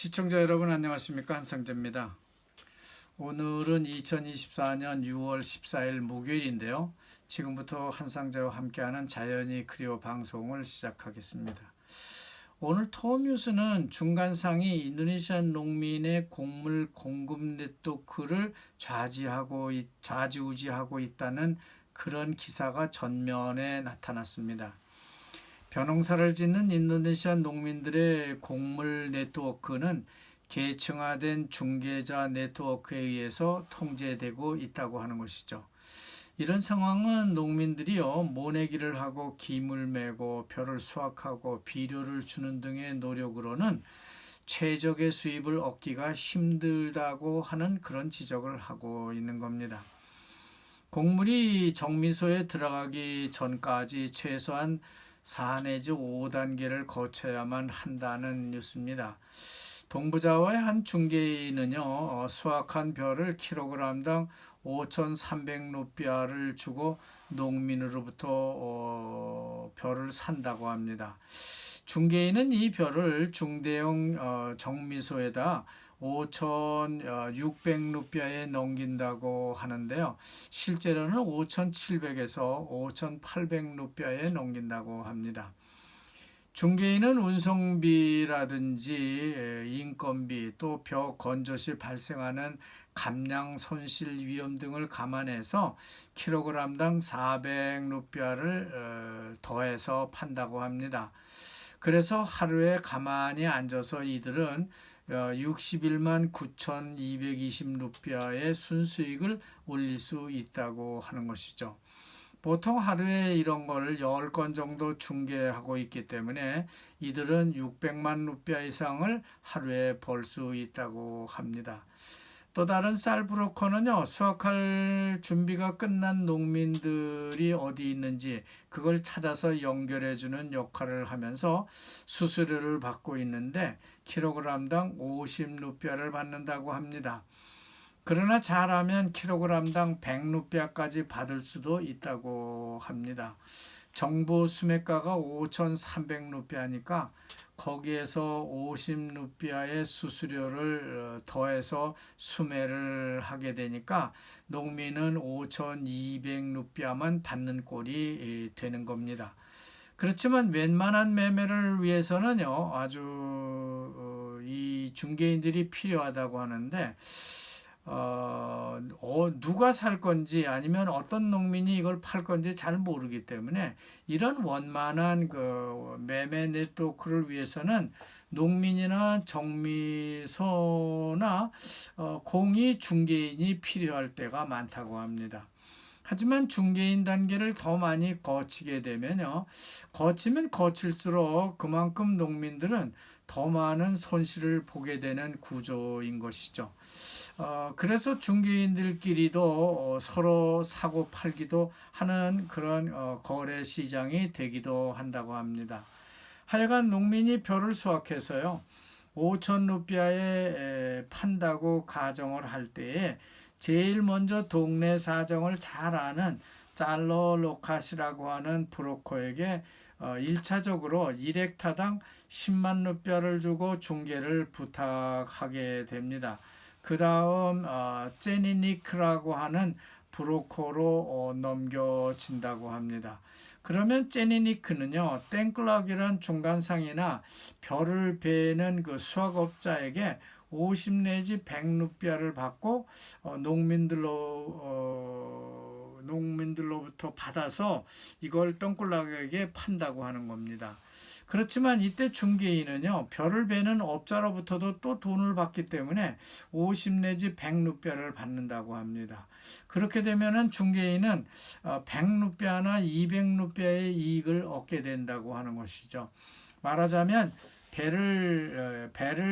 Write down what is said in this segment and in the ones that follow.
시청자 여러분 안녕하십니까, 한상재입니다. 오늘은 2024년 6월 14일 목요일인데요. 지금부터 한상재와 함께하는 자연이 그리워 방송을 시작하겠습니다. 오늘 토뉴스는 중간상이 인도네시아 농민의 곡물 공급 네트워크를 좌지우지하고 있다는 그런 기사가 전면에 나타났습니다. 벼농사를 짓는 인도네시아 농민들의 곡물 네트워크는 계층화된 중개자 네트워크에 의해서 통제되고 있다고 하는 것이죠. 이런 상황은 농민들이요, 모내기를 하고 기물 메고 벼를 수확하고 비료를 주는 등의 노력으로는 최적의 수입을 얻기가 힘들다고 하는 그런 지적을 하고 있는 겁니다. 곡물이 정미소에 들어가기 전까지 최소한 4 내지 5단계를 거쳐야만 한다는 뉴스입니다. 동부자와의 한 중개인은요, 수확한 벼를 킬로그램당 5,300루피아를 주고 농민으로부터 벼를 산다고 합니다. 중개인은 이 벼를 중대형 정미소에다 5,600루피아에 넘긴다고 하는데요. 실제로는 5,700에서 5,800루피아에 넘긴다고 합니다. 중개인은 운송비라든지 인건비, 또 벼 건조 시 발생하는 감량 손실 위험 등을 감안해서 킬로그램당 400루피아를 더해서 판다고 합니다. 그래서 하루에 가만히 앉아서 이들은 61만 9,220루피아의 순수익을 올릴 수 있다고 하는 것이죠. 보통 하루에 이런 거를 10건 정도 중개하고 있기 때문에 이들은 600만 루피아 이상을 하루에 벌 수 있다고 합니다. 또 다른 쌀 브로커는요, 수확할 준비가 끝난 농민들이 어디 있는지 그걸 찾아서 연결해주는 역할을 하면서 수수료를 받고 있는데 킬로그램당 50루피아를 받는다고 합니다. 그러나 잘하면 킬로그램당 100루피아까지 받을 수도 있다고 합니다. 정부 수매가가 5,300루피아니까 거기에서 50루피아의 수수료를 더해서 수매를 하게 되니까 농민은 5,200루피아만 받는 꼴이 되는 겁니다. 그렇지만 웬만한 매매를 위해서는요, 아주 이 중개인들이 필요하다고 하는데 누가 살 건지 아니면 어떤 농민이 이걸 팔 건지 잘 모르기 때문에 이런 원만한 그 매매 네트워크를 위해서는 농민이나 정미소나 공의 중개인이 필요할 때가 많다고 합니다. 하지만 중개인 단계를 더 많이 거치게 되면요, 거치면 거칠수록 그만큼 농민들은 더 많은 손실을 보게 되는 구조인 것이죠. 그래서 중개인들끼리도 서로 사고 팔기도 하는 그런 거래 시장이 되기도 한다고 합니다. 하여간 농민이 벼를 수확해서요, 5천 루피아에 판다고 가정을 할 때에 제일 먼저 동네 사정을 잘 아는 짤러 로카시라고 하는 브로커에게 1차적으로 1헥타당 10만 루피아를 주고 중개를 부탁하게 됩니다. 그 다음 제니니크라고 하는 브로커로 넘겨진다고 합니다. 그러면 제니니크는요, 땡클락이란 중간상이나 벼를 베는 그 수확업자에게 50 내지 100루피아를 받고 농민들로부터 받아서 이걸 땡클락에게 판다고 하는 겁니다. 그렇지만 이때 중개인은요, 벼를 베는 업자로부터도 또 돈을 받기 때문에 50 내지 100루피아를 받는다고 합니다. 그렇게 되면은 중개인은 100루피아나 200루피아의 이익을 얻게 된다고 하는 것이죠. 말하자면 배를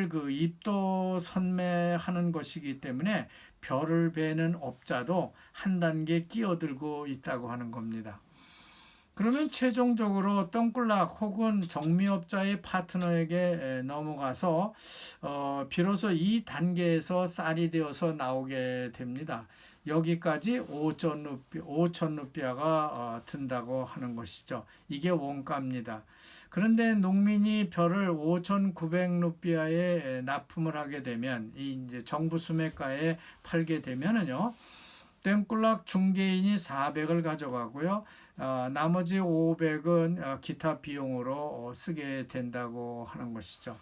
그 입도 선매하는 것이기 때문에 벼를 베는 업자도 한 단계 끼어들고 있다고 하는 겁니다. 그러면 최종적으로 덩굴락 혹은 정미업자의 파트너에게 넘어가서 비로소 이 단계에서 쌀이 되어서 나오게 됩니다. 여기까지 5천 루피아가 든다고 하는 것이죠. 이게 원가입니다. 그런데 농민이 벼를 5,900 루피아에 납품을 하게 되면 이 이제 정부 수매가에 팔게 되면은요. 땡굴락 중개인이 400을 가져가고요. 나머지 500은 기타 비용으로 쓰게 된다고 하는 것이죠.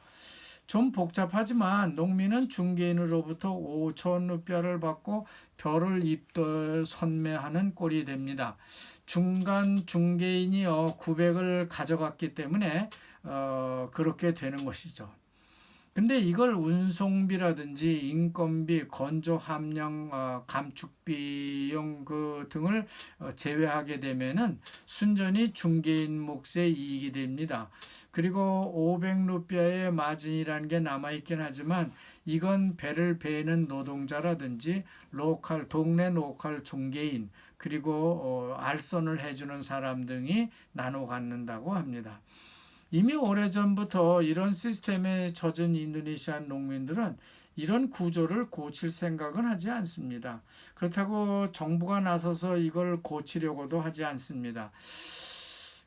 좀 복잡하지만 농민은 중개인으로부터 5천 루피아를 받고 벼를 입덜 선매하는 꼴이 됩니다. 중간 중개인이 900을 가져갔기 때문에 그렇게 되는 것이죠. 근데 이걸 운송비라든지 인건비, 건조 함량, 감축 비용 등을 제외하게 되면은 순전히 중개인 몫의 이익이 됩니다. 그리고 500루피아의 마진이라는 게 남아 있긴 하지만 이건 배를 베는 노동자라든지 동네 로컬 중개인 그리고 알선을 해주는 사람 등이 나눠 갖는다고 합니다. 이미 오래전부터 이런 시스템에 젖은 인도네시아 농민들은 이런 구조를 고칠 생각은 하지 않습니다. 그렇다고 정부가 나서서 이걸 고치려고도 하지 않습니다.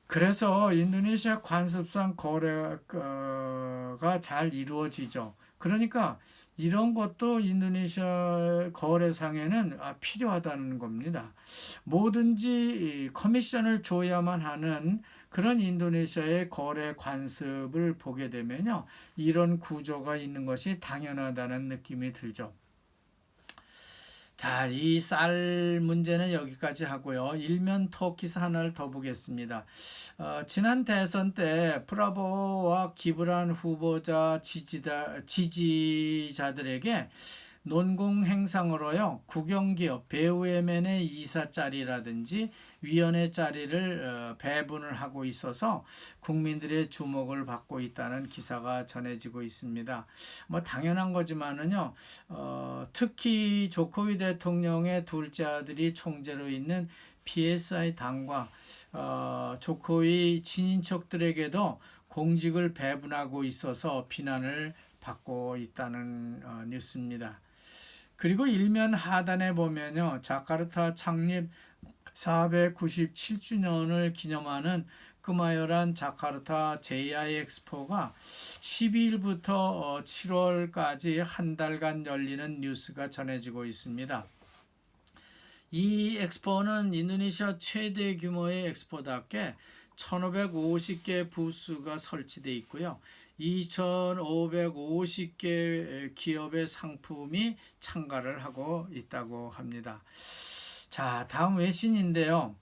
그래서 인도네시아 관습상 거래가 잘 이루어지죠. 그러니까 이런 것도 인도네시아 거래상에는 필요하다는 겁니다. 뭐든지 커미션을 줘야만 하는 그런 인도네시아의 거래 관습을 보게 되면요. 이런 구조가 있는 것이 당연하다는 느낌이 들죠. 자, 이 쌀 문제는 여기까지 하고요. 일면 터키스 하나를 더 보겠습니다. 지난 대선 때 프라보와 기브란 후보자 지지자들에게 논공 행상으로요. 국영기업 배우에멘의 이사 자리라든지 위원회 자리를 배분을 하고 있어서 국민들의 주목을 받고 있다는 기사가 전해지고 있습니다. 뭐 당연한 거지만은요. 특히 조코위 대통령의 둘째 아들이 총재로 있는 PSI 당과 조코위 친인척들에게도 공직을 배분하고 있어서 비난을 받고 있다는 뉴스입니다. 그리고 일면 하단에 보면요. 자카르타 창립 497주년을 기념하는 끄마요란 자카르타 JI 엑스포가 12일부터 7월까지 한 달간 열리는 뉴스가 전해지고 있습니다. 이 엑스포는 인도네시아 최대 규모의 엑스포답게 1,550개 부스가 설치되어 있고요. 2,550개 기업의 상품이 참가를 하고 있다고 합니다. 자, 다음 외신인데요.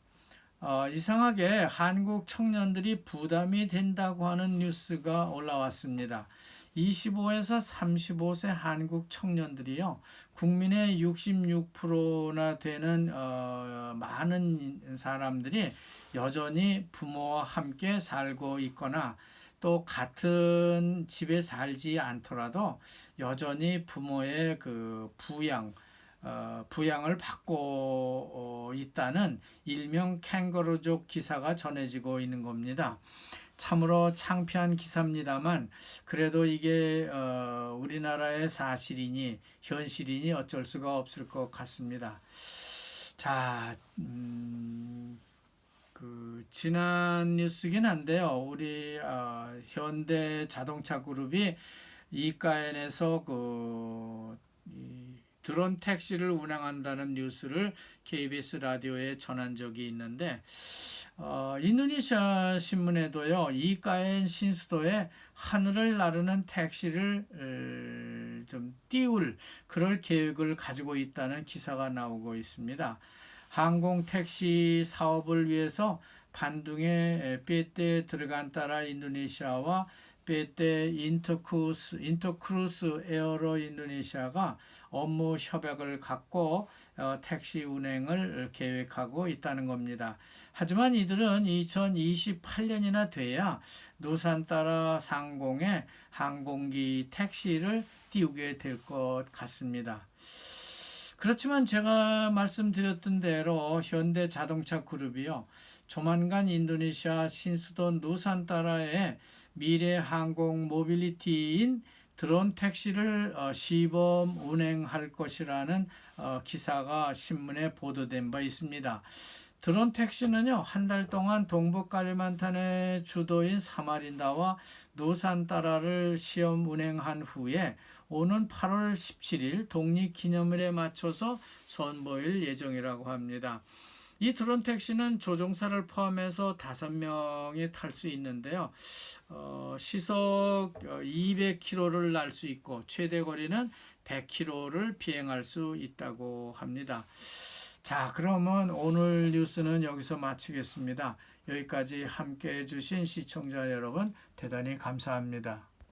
이상하게 한국 청년들이 부담이 된다고 하는 뉴스가 올라왔습니다. 25에서 35세 한국 청년들이요. 국민의 66%나 되는 많은 사람들이 여전히 부모와 함께 살고 있거나 또 같은 집에 살지 않더라도 여전히 부모의 그 부양을 받고 있다는 일명 캥거루족 기사가 전해지고 있는 겁니다. 참으로 창피한 기사입니다만 그래도 이게 우리나라의 사실이니 현실이니 어쩔 수가 없을 것 같습니다. 자, 지난 뉴스긴 한데요. 우리 현대 자동차 그룹이 이가엔에서 드론 택시를 운항한다는 뉴스를 KBS 라디오에 전한 적이 있는데 인도네시아 신문에도요. 이가엔 신수도에 하늘을 나르는 택시를 좀 띄울 그럴 계획을 가지고 있다는 기사가 나오고 있습니다. 항공 택시 사업을 위해서 반둥에 빼떼 들어간 따라 인도네시아와 빼떼 인터크루스 에어로 인도네시아가 업무 협약을 갖고 택시 운행을 계획하고 있다는 겁니다. 하지만 이들은 2028년이나 돼야 누산따라 상공에 항공기 택시를 띄우게 될 것 같습니다. 그렇지만 제가 말씀드렸던 대로 현대 자동차 그룹이요. 조만간 인도네시아 신수도 누산타라에 미래 항공 모빌리티인 드론 택시를 시범 운행할 것이라는 기사가 신문에 보도된 바 있습니다. 드론 택시는요, 한 달 동안 동북 칼리만탄의 주도인 사마린다와 누산타라를 시험 운행한 후에 오는 8월 17일 독립기념일에 맞춰서 선보일 예정이라고 합니다. 이 드론 택시는 조종사를 포함해서 5명이 탈 수 있는데요. 시속 200km를 날 수 있고 최대 거리는 100km를 비행할 수 있다고 합니다. 자, 그러면 오늘 뉴스는 여기서 마치겠습니다. 여기까지 함께 해주신 시청자 여러분 대단히 감사합니다.